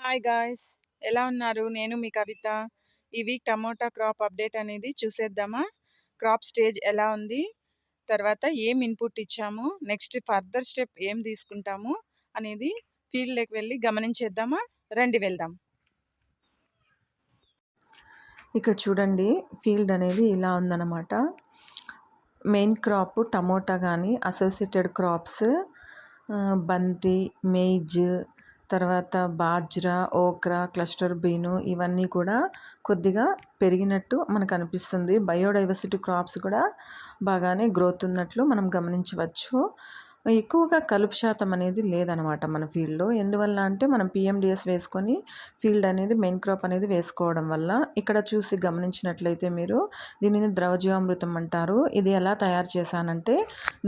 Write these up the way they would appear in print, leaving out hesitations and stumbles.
Hi guys, ఎలా ఉన్నారు? నేను మీ కవిత. ఈ వీక్ టమోటా క్రాప్ అప్డేట్ అనేది చూసేద్దామా? క్రాప్ స్టేజ్ ఎలా ఉంది, తర్వాత ఏం ఇన్పుట్ ఇచ్చాము, నెక్స్ట్ ఫర్దర్ స్టెప్ ఏం తీసుకుంటాము అనేది ఫీల్డ్లోకి వెళ్ళి గమనించేద్దామా? రండి వెళ్దాం. ఇక్కడ చూడండి, ఫీల్డ్ అనేది ఇలా ఉందన్నమాట. మెయిన్ క్రాప్ టమోటా కానీ అసోసియేటెడ్ క్రాప్స్ బంతి, మేజ్, తర్వాత బాజ్రా, ఓక్రా, క్లస్టర్ బీను ఇవన్నీ కూడా కొద్దిగా పెరిగినట్టు మనకు అనిపిస్తుంది. బయోడైవర్సిటీ క్రాప్స్ కూడా బాగానే గ్రోత్ ఉన్నట్లు మనం గమనించవచ్చు. ఎక్కువగా కలుపు శాతం అనేది లేదనమాట మన ఫీల్డ్లో. ఎందువల్ల అంటే మనం పిఎండిఎస్ వేసుకొని ఫీల్డ్ అనేది మెయిన్ క్రాప్ అనేది వేసుకోవడం వల్ల. ఇక్కడ చూసి గమనించినట్లయితే మీరు దీనిని ద్రవజీవామృతం అంటారు. ఇది ఎలా తయారు చేశానంటే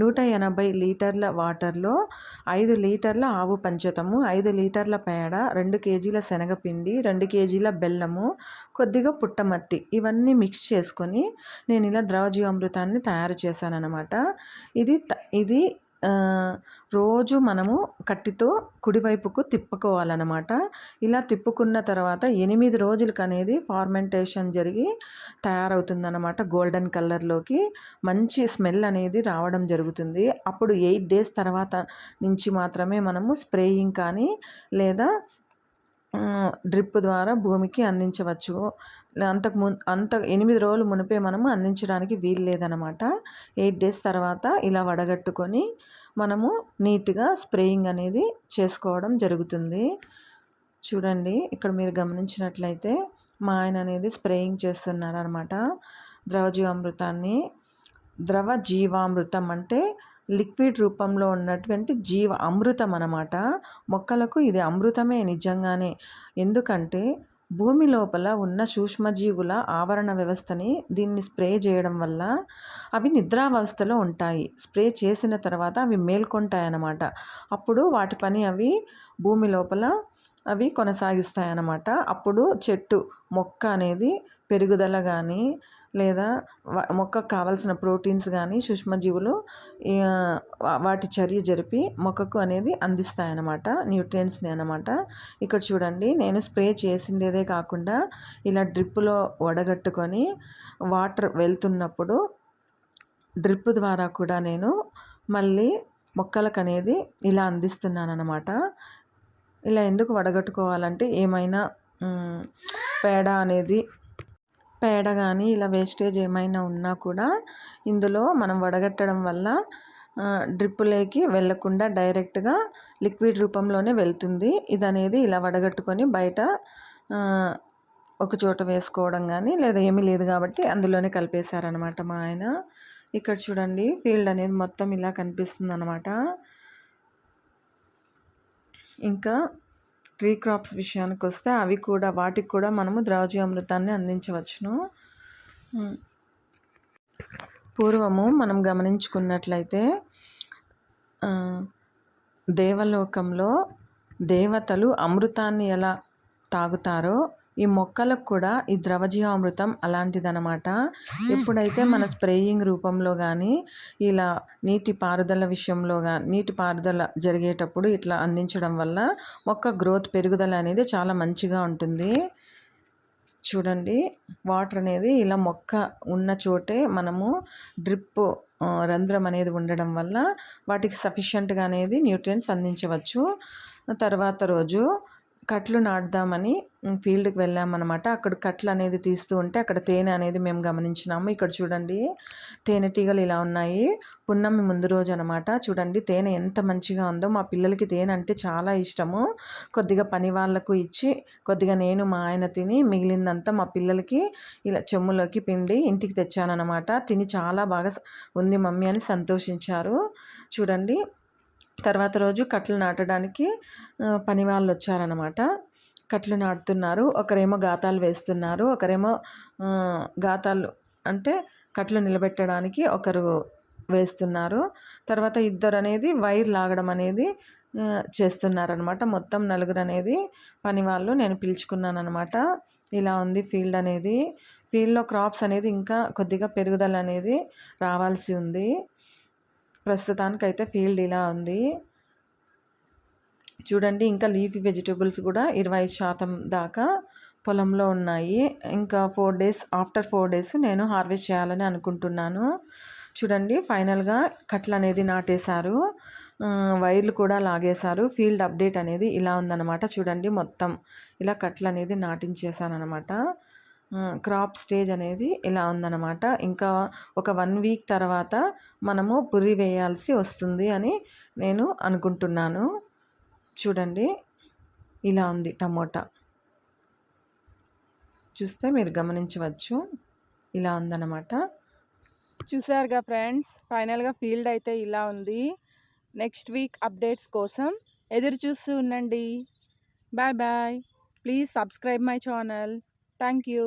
180 లీటర్ల వాటర్లో 5 లీటర్ల ఆవు పంచతము, 5 లీటర్ల పేడ, 2 కేజీల శనగపిండి, 2 కేజీల బెల్లము, కొద్దిగా పుట్టమట్టి ఇవన్నీ మిక్స్ చేసుకొని నేను ఇలా ద్రవజీవామృతాన్ని తయారు చేశానన్నమాట. ఇది రోజు మనము కట్టితో కుడివైపుకు తిప్పుకోవాలన్నమాట. ఇలా తిప్పుకున్న తర్వాత 8 రోజులకు అనేది ఫార్మెంటేషన్ జరిగి తయారవుతుందన్నమాట. గోల్డెన్ కలర్లోకి మంచి స్మెల్ అనేది రావడం జరుగుతుంది. అప్పుడు 8 డేస్ తర్వాత నుంచి మాత్రమే మనము స్ప్రేయింగ్ కానీ లేదా డ్రిప్ ద్వారా భూమికి అందించవచ్చు. అంత 8 రోజులు మునిపే మనము అందించడానికి వీలు లేదనమాట. 8 డేస్ తర్వాత ఇలా వడగట్టుకొని మనము నీట్గా స్ప్రేయింగ్ అనేది చేసుకోవడం జరుగుతుంది. చూడండి, ఇక్కడ మీరు గమనించినట్లయితే మా ఆయన అనేది స్ప్రేయింగ్ చేస్తున్నారనమాట ద్రవజీవామృతాన్ని. ద్రవజీవామృతం అంటే లిక్విడ్ రూపంలో ఉన్నటువంటి జీవ అమృతం అన్నమాట. మొక్కలకు ఇది అమృతమే నిజంగానే. ఎందుకంటే భూమి లోపల ఉన్న సూక్ష్మజీవుల ఆవరణ వ్యవస్థని దీన్ని స్ప్రే చేయడం వల్ల అవి నిద్రావస్థలో ఉంటాయి. స్ప్రే చేసిన తర్వాత అవి మేల్కొంటాయన్నమాట. అప్పుడు వాటి పని అవి భూమి లోపల అవి కొనసాగిస్తాయన్నమాట. అప్పుడు మొక్క అనేది పెరుగుదల కానీ లేదా మొక్కకు కావాల్సిన ప్రోటీన్స్ కానీ సూక్ష్మజీవులు వాటి చర్య జరిపి మొక్కకు అనేది అందిస్తాయన్నమాట, న్యూట్రియంట్స్ని అన్నమాట. ఇక్కడ చూడండి, నేను స్ప్రే చేసిండేదే కాకుండా ఇలా డ్రిప్పులో వడగట్టుకొని వాటర్ వెళ్తున్నప్పుడు డ్రిప్ ద్వారా కూడా నేను మళ్ళీ మొక్కలకు అనేది ఇలా అందిస్తున్నాను అన్నమాట. ఇలా ఎందుకు వడగట్టుకోవాలంటే ఏమైనా పేడ కానీ ఇలా వేస్టేజ్ ఏమైనా ఉన్నా కూడా ఇందులో మనం వడగట్టడం వల్ల డ్రిప్పులోకి వెళ్ళకుండా డైరెక్ట్గా లిక్విడ్ రూపంలోనే వెళ్తుంది. ఇది అనేది ఇలా వడగట్టుకొని బయట ఒక చోట వేసుకోవడం కానీ లేదా ఏమీ లేదు కాబట్టి అందులోనే కలిపేశారనమాట మా ఆయన. ఇక్కడ చూడండి, ఫీల్డ్ అనేది మొత్తం ఇలా కనిపిస్తుంది అనమాట. ఇంకా ట్రీ క్రాప్స్ విషయానికి వస్తే వాటికి కూడా మనము ద్రవజీవామృతాన్ని అందించవచ్చును. పూర్వము మనం గమనించుకున్నట్లయితే దేవలోకంలో దేవతలు అమృతాన్ని ఎలా తాగుతారో ఈ మొక్కలకు కూడా ఈ ద్రవజీవామృతం అలాంటిదనమాట. ఎప్పుడైతే మన స్ప్రేయింగ్ రూపంలో కానీ ఇలా నీటి పారుదల జరిగేటప్పుడు ఇట్లా అందించడం వల్ల మొక్క గ్రోత్ పెరుగుదల అనేది చాలా మంచిగా ఉంటుంది. చూడండి, వాటర్ అనేది ఇలా మొక్క ఉన్న చోటే మనము డ్రిప్ రంధ్రం అనేది ఉండడం వల్ల వాటికి సఫిషియెంట్గా అనేది న్యూట్రియంట్స్ అందించవచ్చు. తర్వాత రోజు కట్లు నాటుదామని ఫీల్డ్కి వెళ్ళామన్నమాట. అక్కడ కట్లు అనేది తీస్తూ ఉంటే అక్కడ తేనె అనేది మేము గమనించినాము. ఇక్కడ చూడండి, తేనెటీగలు ఇలా ఉన్నాయి. పున్నమి ముందు రోజు అనమాట. చూడండి, తేనె ఎంత మంచిగా ఉందో. మా పిల్లలకి తేనె అంటే చాలా ఇష్టము. కొద్దిగా పని వాళ్ళకు ఇచ్చి కొద్దిగా నేను మా ఆయన తిని మిగిలిందంతా మా పిల్లలకి ఇలా చెమ్ములోకి పిండి ఇంటికి తెచ్చానమాట. తిని చాలా బాగా ఉంది మమ్మీ అని సంతోషించారు. చూడండి, తర్వాత రోజు కట్లు నాటడానికి పని వాళ్ళు వచ్చారనమాట. కట్లు నాటుతున్నారు. ఒకరేమో గాతాలు వేస్తున్నారు, ఒకరేమో గాతాలు అంటే కట్లు నిలబెట్టడానికి ఒకరు వేస్తున్నారు. తర్వాత ఇద్దరు అనేది వైర్ లాగడం అనేది చేస్తున్నారనమాట. మొత్తం 4 అనేది పని వాళ్ళు నేను పిలుచుకున్నాను అనమాట. ఇలా ఉంది ఫీల్డ్ అనేది. ఫీల్డ్లో క్రాప్స్ అనేది ఇంకా కొద్దిగా పెరుగుదల అనేది రావాల్సి ఉంది. ప్రస్తుతానికైతే ఫీల్డ్ ఇలా ఉంది. చూడండి ఇంకా లీఫీ వెజిటేబుల్స్ కూడా 25% దాకా పొలంలో ఉన్నాయి. ఇంకా 4 డేస్ ఆఫ్టర్ 4 డేస్ నేను హార్వెస్ట్ చేయాలని అనుకుంటున్నాను. చూడండి ఫైనల్గా కట్లు అనేది నాటేశారు, వైర్లు కూడా లాగేశారు. ఫీల్డ్ అప్డేట్ అనేది ఇలా ఉందన్నమాట. చూడండి మొత్తం ఇలా కట్లు అనేది నాటించేసాను అనమాట. క్రాప్ స్టేజ్ అనేది ఇలా ఉందన్నమాట. ఇంకా ఒక 1 వీక్ తర్వాత మనము పుర్రి వేయాల్సి వస్తుంది అని నేను అనుకుంటున్నాను. చూడండి ఇలా ఉంది టమోటా, చూస్తే మీరు గమనించవచ్చు ఇలా ఉందన్నమాట. చూసారుగా ఫ్రెండ్స్, ఫైనల్గా ఫీల్డ్ అయితే ఇలా ఉంది. నెక్స్ట్ వీక్ అప్డేట్స్ కోసం ఎదురు చూస్తూ ఉండండి. Bye bye. Please subscribe my channel. Thank you.